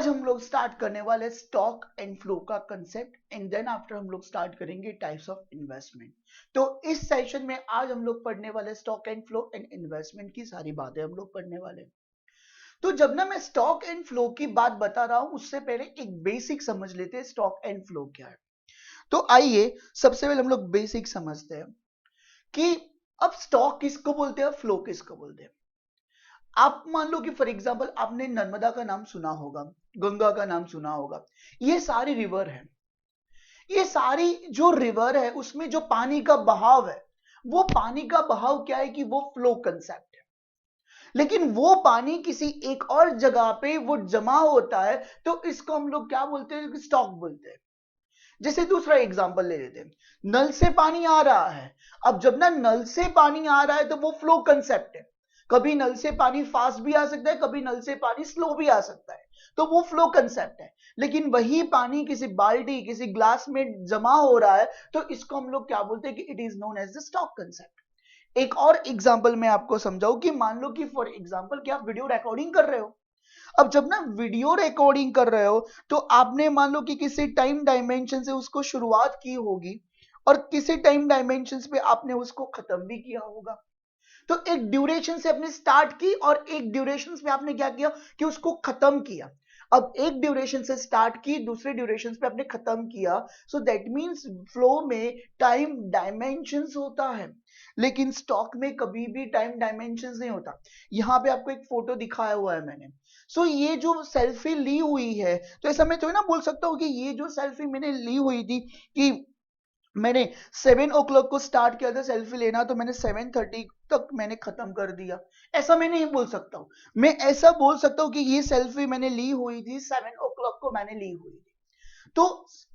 आज हम लोग स्टार्ट करने वाले स्टॉक एंड फ्लो का कंसेप्ट एंड देन आफ्टर हम लोग स्टार्ट करेंगे टाइप्स ऑफ इन्वेस्टमेंट। तो इस सेशन में आज हम लोग पढ़ने वाले stock and flow and investment की सारी बातें हम लोग पढ़ने वाले। तो जब ना मैं स्टॉक एंड फ्लो की बात बता रहा हूं उससे पहले एक बेसिक समझ लेते हैं स्टॉक एंड फ्लो क्या है। तो आइए सबसे पहले हम लोग बेसिक समझते हैं कि अब स्टॉक किसको बोलते हैं, फ्लो किसको बोलते हैं। आप मान लो कि फॉर एग्जांपल आपने नर्मदा का नाम सुना होगा, गंगा का नाम सुना होगा, ये सारी रिवर है। ये सारी जो रिवर है उसमें जो पानी का बहाव है, वो पानी का बहाव क्या है कि वो फ्लो कंसेप्ट है। लेकिन वो पानी किसी एक और जगह पे वो जमा होता है तो इसको हम लोग क्या बोलते हैं, स्टॉक बोलते हैं। जैसे दूसरा एग्जांपल ले लेते हैं, नल से पानी आ रहा है। अब जब ना नल से पानी आ रहा है तो वो फ्लो कंसेप्ट है। कभी नल से पानी फास्ट भी आ सकता है, कभी नल से पानी स्लो भी आ सकता है, तो वो फ्लो कंसेप्ट है। लेकिन वही पानी किसी बाल्टी किसी ग्लास में जमा हो रहा है तो इसको हम लोग क्या बोलते हैं कि it is known as the stock concept. एक और एग्जांपल मैं आपको समझाऊं कि मान लो कि फॉर एग्जांपल कि आप वीडियो रिकॉर्डिंग कर रहे हो। अब जब ना वीडियो रिकॉर्डिंग कर रहे हो तो आपने मान लो कि किसी टाइम डायमेंशन से उसको शुरुआत की होगी और किसी टाइम डायमेंशन पे आपने उसको खत्म भी किया होगा। तो एक ड्यूरेशन से आपने स्टार्ट की और एक ड्यूरेशन पे आपने क्या किया कि उसको खत्म किया। अब एक ड्यूरेशन से स्टार्ट की, दूसरे ड्यूरेशन पे आपने खत्म किया। सो दैट मींस फ्लो में टाइम डायमेंशंस होता है, लेकिन स्टॉक में कभी भी टाइम डायमेंशंस नहीं होता। यहां पे आपको एक फोटो दिखाया हुआ है मैंने। सो ये जो सेल्फी ली हुई है, तो ऐसा मैं तो ना बोल सकता हूँ कि ये जो सेल्फी मैंने ली हुई थी कि मैंने 7 o'clock को स्टार्ट किया था सेल्फी लेना, तो मैंने 7:30 तक मैंने खत्म कर दिया। ऐसा मैं नहीं बोल सकता हूँ। मैं ऐसा बोल सकता हूँ कि ये सेल्फी मैंने ली हुई थी 7 o'clock को मैंने ली हुई थी। तो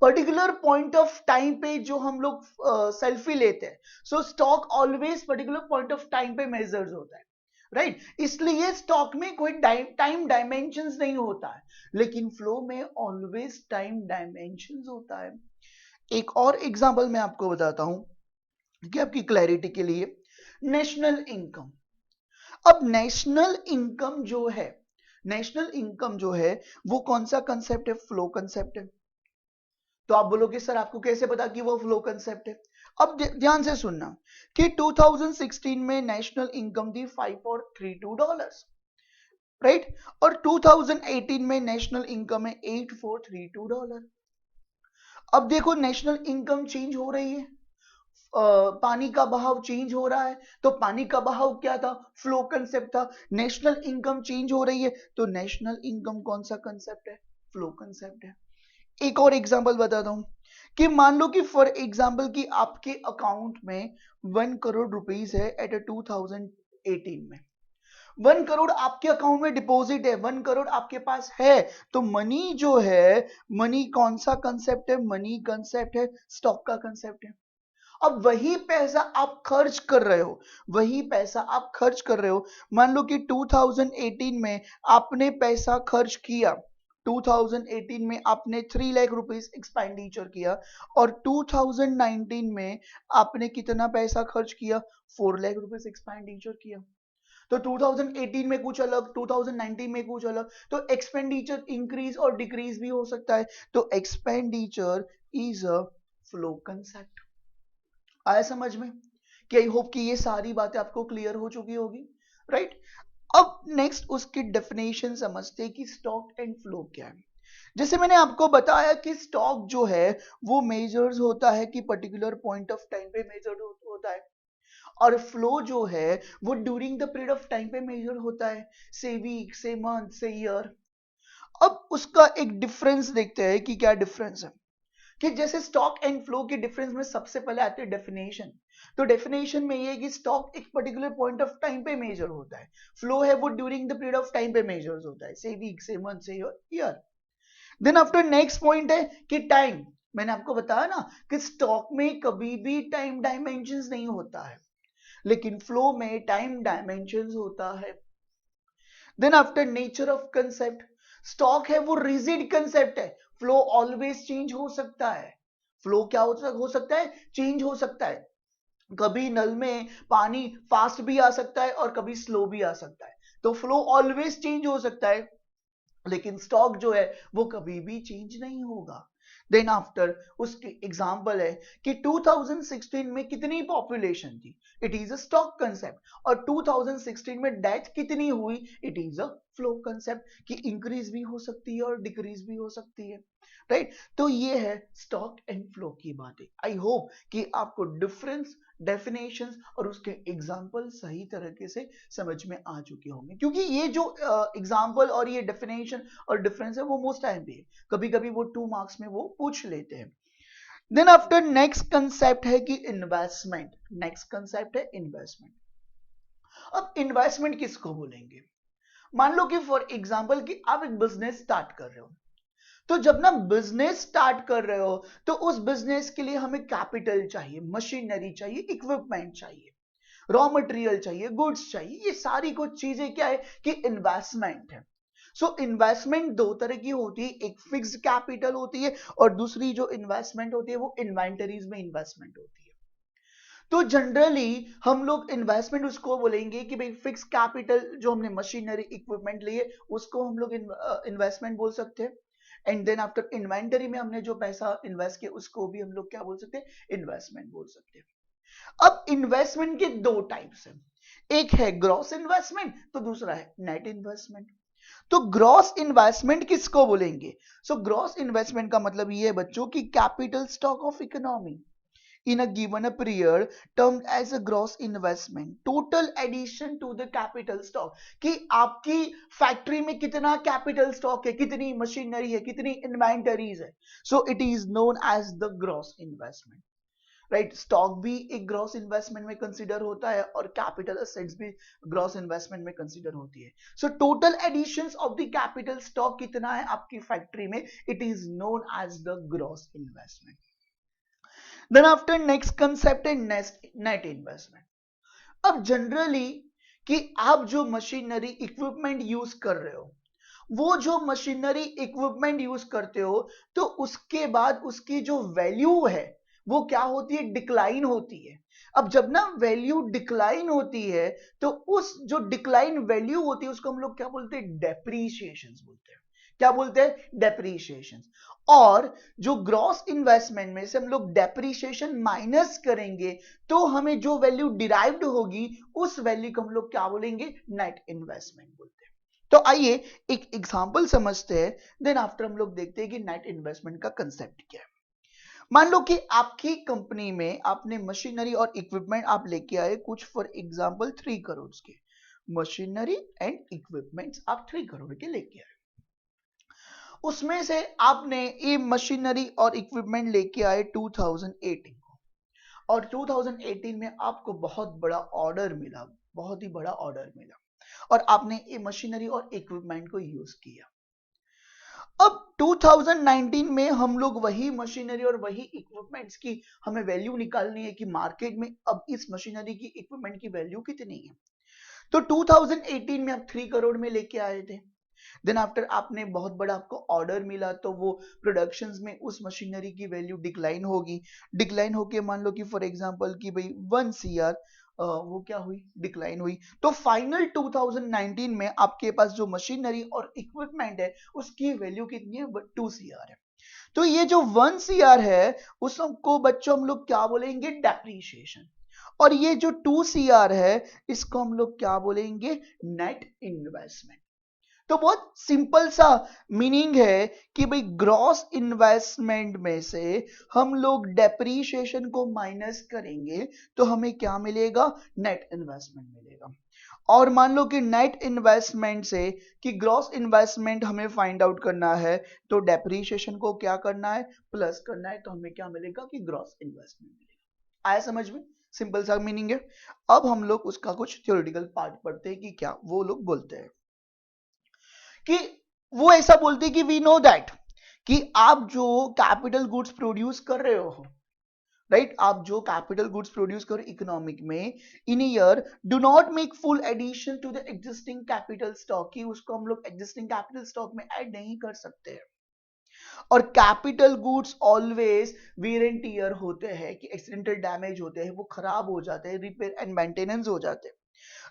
पर्टिकुलर पॉइंट ऑफ टाइम पे जो हम लोग सेल्फी लेते हैं, सो stock always particular point of time पे मेजर्स होता है, राइट। इसलिए स्टॉक में कोई टाइम डायमेंशंस नहीं होता है, लेकिन फ्लो में ऑलवेज टाइम डायमेंशंस होता है। एक और एग्जांपल मैं आपको बताता हूं कि आपकी क्लैरिटी के लिए, नेशनल इनकम। अब नेशनल इनकम जो है वो कौन सा कंसेप्ट है, फ्लो कंसेप्ट है। तो आप बोलोगे सर आपको कैसे पता कि वो फ्लो कंसेप्ट है। अब ध्यान से सुनना कि 2016 में नेशनल इनकम थी $5432, राइट। और 2018 में नेशनल इनकम है $8432। अब देखो नेशनल इनकम चेंज हो रही है, पानी का बहाव चेंज हो रहा है। तो पानी का बहाव क्या था, फ्लो कंसेप्ट था। नेशनल इनकम चेंज हो रही है तो नेशनल इनकम कौन सा कंसेप्ट है, फ्लो कंसेप्ट है। एक और एग्जांपल बताता हूं कि मान लो कि फॉर एग्जांपल कि आपके अकाउंट में 1 करोड़ रुपीस है एट 2018 में। 1 करोड़ आपके अकाउंट में डिपॉजिट है, 1 करोड़ आपके पास है। तो मनी जो है, मनी कौन सा कंसेप्ट है, मनी कंसेप्ट है, स्टॉक का कंसेप्ट है। अब वही पैसा आप खर्च कर रहे हो, वही पैसा आप खर्च कर रहे हो। मान लो कि 2018 में आपने पैसा खर्च किया, 2018 में आपने 3 लाख रुपीस एक्सपेंडिचर किया और 2019 में आपने कितना पैसा खर्च किया, 4 लाख रुपीस एक्सपेंडिचर किया। तो 2018 में कुछ अलग, 2019 में कुछ अलग। तो एक्सपेंडिचर इंक्रीज और डिक्रीज भी हो सकता है। तो expenditure is a flow concept. आया समझ में? कि आई होप कि ये सारी बातें आपको क्लियर हो चुकी होगी, राइट। अब नेक्स्ट उसकी डेफिनेशन समझते हैं कि स्टॉक एंड फ्लो क्या है। जैसे मैंने आपको बताया कि स्टॉक जो है वो मेजर्स होता है कि पर्टिकुलर पॉइंट ऑफ टाइम पे मेजर्ड होता है, और फ्लो जो है वो during the period of time पे मेजर होता है, say week say month say year. अब उसका एक डिफरेंस देखते हैं कि क्या डिफरेंस है। कि जैसे स्टॉक एंड फ्लो के डिफरेंस में सबसे पहले आती है डेफिनेशन। तो डेफिनेशन में ये है कि स्टॉक एक पर्टिकुलर पॉइंट ऑफ टाइम पे मेजर होता है, फ्लो है वो during the period of time पे मेजर होता है, say week say month say year. Then after next point है कि टाइम। मैंने आपको बताया ना कि स्टॉक में कभी भी टाइम डायमेंशंस नहीं होता है, लेकिन फ्लो में टाइम डायमेंशंस होता है। Then after nature of concept, stock है वो रिजिड कंसेप्ट है, फ्लो ऑलवेज चेंज हो सकता है। फ्लो क्या हो सकता है, चेंज हो सकता है। कभी नल में पानी फास्ट भी आ सकता है और कभी स्लो भी आ सकता है। तो फ्लो ऑलवेज चेंज हो सकता है। लेकिन स्टॉक जो है वो कभी भी चेंज नहीं होगा। देन आफ्टर उसकी एग्जांपल है कि 2016 में कितनी पॉपुलेशन थी, it is a stock concept, और 2016 में डेथ कितनी हुई, it is a flow concept, कि इंक्रीज भी हो सकती है और डिक्रीज भी हो सकती है, राइट। तो ये है स्टॉक एंड फ्लो की बातें। आई होप कि आपको डिफरेंस, डेफिनेशंस और उसके एग्जांपल सही तरीके से समझ में आ चुके होंगे, क्योंकि ये जो एग्जांपल और ये डेफिनेशन और डिफरेंस है वो मोस्ट टाइम पे है, कभी कभी वो 2 मार्क्स में वो पूछ लेते हैं। देन आफ्टर नेक्स्ट कंसेप्ट है कि इन्वेस्टमेंट। नेक्स्ट कंसेप्ट है इन्वेस्टमेंट। अब इन्वेस्टमेंट किसको बोलेंगे? मान लो कि फॉर एग्जांपल कि आप एक बिजनेस स्टार्ट कर रहे हो, तो जब ना बिजनेस स्टार्ट कर रहे हो तो उस बिजनेस के लिए हमें कैपिटल चाहिए, मशीनरी चाहिए, इक्विपमेंट चाहिए, रॉ मटेरियल चाहिए, गुड्स चाहिए, ये सारी कुछ चीजें क्या है कि इन्वेस्टमेंट है। सो इन्वेस्टमेंट दो तरह की होती है, एक फिक्स्ड कैपिटल होती है और दूसरी जो इन्वेस्टमेंट होती है वो इन्वेंटरीज में इन्वेस्टमेंट होती है। तो जनरली हम लोग इन्वेस्टमेंट उसको बोलेंगे कि भाई फिक्स कैपिटल जो हमने मशीनरी इक्विपमेंट लिए उसको हम लोग इन्वेस्टमेंट बोल सकते हैं। एंड देन आफ्टर इन्वेंटरी में हमने जो पैसा इन्वेस्ट किया उसको भी हम लोग क्या बोल सकते हैं, इन्वेस्टमेंट बोल सकते हैं। अब इन्वेस्टमेंट के दो टाइप्स हैं, एक है ग्रॉस इन्वेस्टमेंट तो दूसरा है नेट इन्वेस्टमेंट। तो ग्रॉस इन्वेस्टमेंट किसको बोलेंगे? सो ग्रॉस इन्वेस्टमेंट का मतलब ये है बच्चों की capital stock of economy in a given a period termed as a gross investment, total addition to the capital stock, कि आपकी फैक्ट्री में कितना कैपिटल स्टॉक है, कितनी मशीनरी है, कितनी इन्वेंटरीज है, so it is known as the gross investment, right. Stock भी एक ग्रॉस इन्वेस्टमेंट में कंसीडर होता है और कैपिटल असेट्स भी ग्रॉस इन्वेस्टमेंट में कंसीडर होती है। So total additions of the capital stock कितना है आपकी फैक्ट्री में, it is known as the gross investment. Then after next concept है नेट इन्वेस्टमेंट। अब जनरली कि आप जो मशीनरी इक्विपमेंट यूज कर रहे हो, वो जो मशीनरी इक्विपमेंट यूज करते हो तो उसके बाद उसकी जो वैल्यू है वो क्या होती है, डिक्लाइन होती है। अब जब ना वैल्यू डिक्लाइन होती है तो उस जो डिक्लाइन वैल्यू होती है उसको हम लोग क्या बोलते हैं, डेप्रीशिएशन बोलते हैं। क्या बोलते हैं, डेप्रीशिएशन। और जो ग्रॉस इन्वेस्टमेंट में से हम लोग डेप्रीशिएशन माइनस करेंगे तो हमें जो वैल्यू डिराइव्ड होगी उस वैल्यू को हम लोग क्या बोलेंगे, नेट इन्वेस्टमेंट बोलते हैं। तो आइए एक एग्जांपल समझते हैं, देन आफ्टर हम लोग देखते हैं कि नेट इन्वेस्टमेंट का कंसेप्ट क्या है। मान लो कि आपकी कंपनी में आपने मशीनरी और इक्विपमेंट आप लेके आए कुछ, फॉर एग्जांपल 3 करोड़ के मशीनरी एंड इक्विपमेंट्स आप 3 करोड़ के लेके आए। उसमें से आपने ये मशीनरी और इक्विपमेंट लेके आए 2018 को, और 2018 में आपको बहुत बड़ा ऑर्डर मिला, बहुत ही बड़ा ऑर्डर मिला और आपने ये मशीनरी और इक्विपमेंट को यूज किया। अब 2019 में हम लोग वही मशीनरी और वही इक्विपमेंट्स की हमें वैल्यू निकालनी है कि मार्केट में अब इस मशीनरी की इक्विपमेंट की वैल्यू कितनी है। तो 2018 में आप 3 करोड़ में लेके आए थे। देन आफ्टर आपने बहुत बड़ा आपको ऑर्डर मिला तो वो प्रोडक्शंस में उस मशीनरी की वैल्यू डिक्लाइन होगी। डिक्लाइन होके मान लो कि फॉर एग्जांपल कि भाई 1 CR वो क्या हुई, डिक्लाइन हुई। तो फाइनल 2019 में आपके पास जो मशीनरी और इक्विपमेंट है उसकी वैल्यू कितनी है, 2 CR है। तो ये जो 1 CR है उसको बच्चों हम लोग क्या बोलेंगे, डेप्रीशिएशन। और ये जो 2 CR है इसको हम लोग क्या बोलेंगे, नेट इन्वेस्टमेंट। तो बहुत सिंपल सा मीनिंग है कि भाई ग्रॉस इन्वेस्टमेंट में से हम लोग डेप्रीशिएशन को माइनस करेंगे तो हमें क्या मिलेगा, नेट इन्वेस्टमेंट मिलेगा। और मान लो कि नेट इन्वेस्टमेंट से कि ग्रॉस इन्वेस्टमेंट हमें फाइंड आउट करना है तो डेप्रीशिएशन को क्या करना है, प्लस करना है, तो हमें क्या मिलेगा कि ग्रॉस इन्वेस्टमेंट मिलेगा। आया समझ में, सिंपल सा मीनिंग है। अब हम लोग उसका कुछ थ्योरेटिकल पार्ट पढ़ते हैं कि क्या वो लोग बोलते हैं। कि वो ऐसा बोलते कि वी नो दैट कि आप जो कैपिटल गुड्स प्रोड्यूस कर रहे हो, राइट, आप जो कैपिटल गुड्स प्रोड्यूस कर इकोनॉमिक में in year do not make full addition to the existing capital stock, की उसको हम लोग एग्जिस्टिंग कैपिटल स्टॉक में ऐड नहीं कर सकते हैं। और capital goods always wear and tear होते हैं कि एक्सीडेंटल डैमेज होते हैं, वो खराब हो जाते हैं, रिपेयर एंड मेंटेनेंस हो जाते हैं।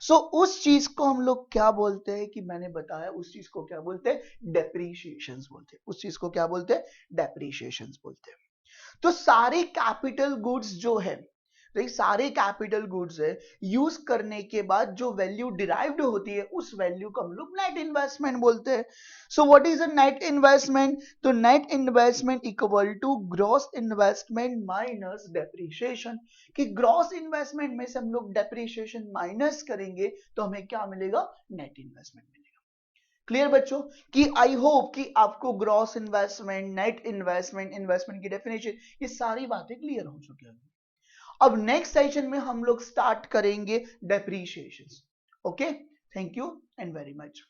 सो उस चीज को हम लोग क्या बोलते हैं कि मैंने बताया, उस चीज को क्या बोलते हैं, डेप्रीशिएशन बोलते हैं। उस चीज को क्या बोलते हैं, डेप्रीशिएशन बोलते हैं। तो सारे कैपिटल गुड्स जो है, तो सारे कैपिटल गुड्स है, यूज करने के बाद जो वैल्यू डिराइव्ड होती है उस वैल्यू को हम लोग नेट इन्वेस्टमेंट बोलते हैं। So what is a net investment? तो net investment equal to gross investment minus depreciation, कि ग्रॉस इन्वेस्टमेंट में से हम लोग डेप्रिसिएशन माइनस करेंगे तो हमें क्या मिलेगा, नेट इन्वेस्टमेंट मिलेगा। क्लियर बच्चों? कि आई होप कि आपको gross investment, net investment, investment की डेफिनेशन, ये सारी बातें क्लियर हो चुकी हैं। अब नेक्स्ट सेशन में हम लोग स्टार्ट करेंगे depreciation. Okay, thank you and very much.